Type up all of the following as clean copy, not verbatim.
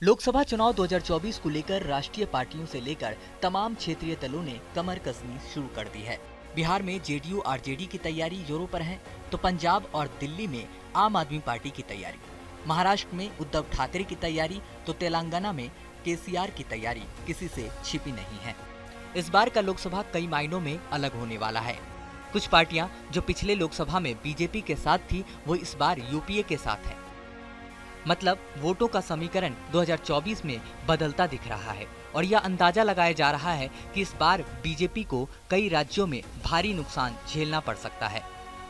लोकसभा चुनाव 2024 को लेकर राष्ट्रीय पार्टियों से लेकर तमाम क्षेत्रीय दलों ने कमर कसनी शुरू कर दी है। बिहार में जेडीयू आरजेडी की तैयारी जोरों पर है, तो पंजाब और दिल्ली में आम आदमी पार्टी की तैयारी, महाराष्ट्र में उद्धव ठाकरे की तैयारी, तो तेलंगाना में केसीआर की तैयारी किसी से छिपी नहीं है। इस बार का लोकसभा कई मायनों में अलग होने वाला है। कुछ पार्टियां जो पिछले लोकसभा में बीजेपी के साथ थी, वो इस बार यूपीए के साथ है। मतलब वोटों का समीकरण 2024 में बदलता दिख रहा है और यह अंदाजा लगाया जा रहा है कि इस बार बीजेपी को कई राज्यों में भारी नुकसान झेलना पड़ सकता है।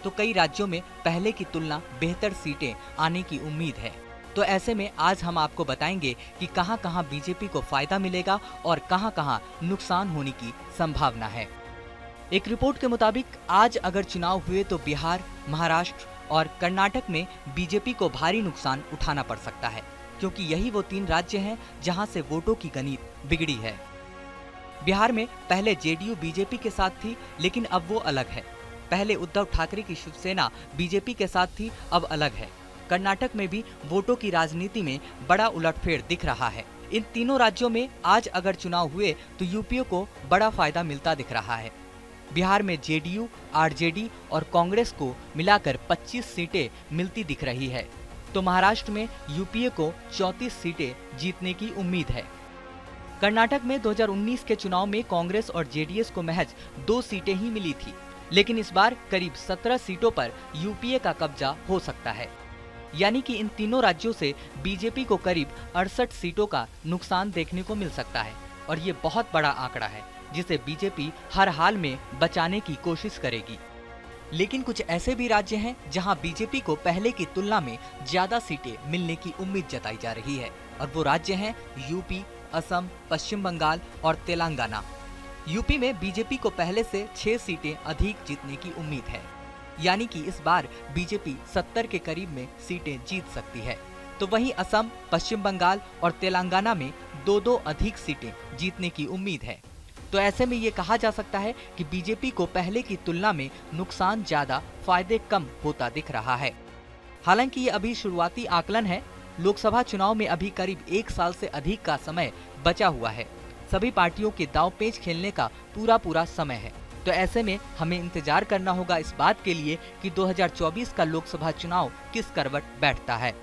तो कई राज्यों में पहले की तुलना बेहतर सीटें आने की उम्मीद है। तो ऐसे में आज हम आपको बताएंगे कि कहां-कहां बीजेपी को फायदा मिलेगा और कहां-कहां नुकसान होने की संभावना है। एक रिपोर्ट के मुताबिक आज अगर चुनाव हुए तो बिहार, महाराष्ट्र और कर्नाटक में बीजेपी को भारी नुकसान उठाना पड़ सकता है, क्योंकि यही वो 3 राज्य हैं जहां से वोटों की गणित बिगड़ी है। बिहार में पहले जेडीयू बीजेपी के साथ थी, लेकिन अब वो अलग है। पहले उद्धव ठाकरे की शिवसेना बीजेपी के साथ थी, अब अलग है। कर्नाटक में भी वोटों की राजनीति में बड़ा उलटफेर दिख रहा है। इन तीनों राज्यों में आज अगर चुनाव हुए तो यूपीए को बड़ा फायदा मिलता दिख रहा है। बिहार में जेडीयू, आरजेडी और कांग्रेस को मिलाकर 25 सीटें मिलती दिख रही है, तो महाराष्ट्र में यूपीए को 34 सीटें जीतने की उम्मीद है। कर्नाटक में 2019 के चुनाव में कांग्रेस और जेडीएस को महज 2 सीटें ही मिली थी, लेकिन इस बार करीब 17 सीटों पर यूपीए का कब्जा हो सकता है। यानी कि इन तीनों राज्यों से बीजेपी को करीब 68 सीटों का नुकसान देखने को मिल सकता है और ये बहुत बड़ा आंकड़ा है, जिसे बीजेपी हर हाल में बचाने की कोशिश करेगी। लेकिन कुछ ऐसे भी राज्य हैं जहां बीजेपी को पहले की तुलना में ज्यादा सीटें मिलने की उम्मीद जताई जा रही है, और वो राज्य हैं यूपी, असम, पश्चिम बंगाल और तेलंगाना। यूपी में बीजेपी को पहले से 6 सीटें अधिक जीतने की उम्मीद है, यानी कि इस बार बीजेपी 70 के करीब में सीटें जीत सकती है। तो वहीं असम, पश्चिम बंगाल और तेलंगाना में 2-2 अधिक सीटें जीतने की उम्मीद है। तो ऐसे में ये कहा जा सकता है कि बीजेपी को पहले की तुलना में नुकसान ज्यादा, फायदे कम होता दिख रहा है। हालांकि ये अभी शुरुआती आकलन है। लोकसभा चुनाव में अभी करीब 1 साल से अधिक का समय बचा हुआ है। सभी पार्टियों के दांव-पेच खेलने का पूरा समय है। तो ऐसे में हमें इंतजार करना होगा इस बात के लिए कि 2024 का लोकसभा चुनाव किस करवट बैठता है।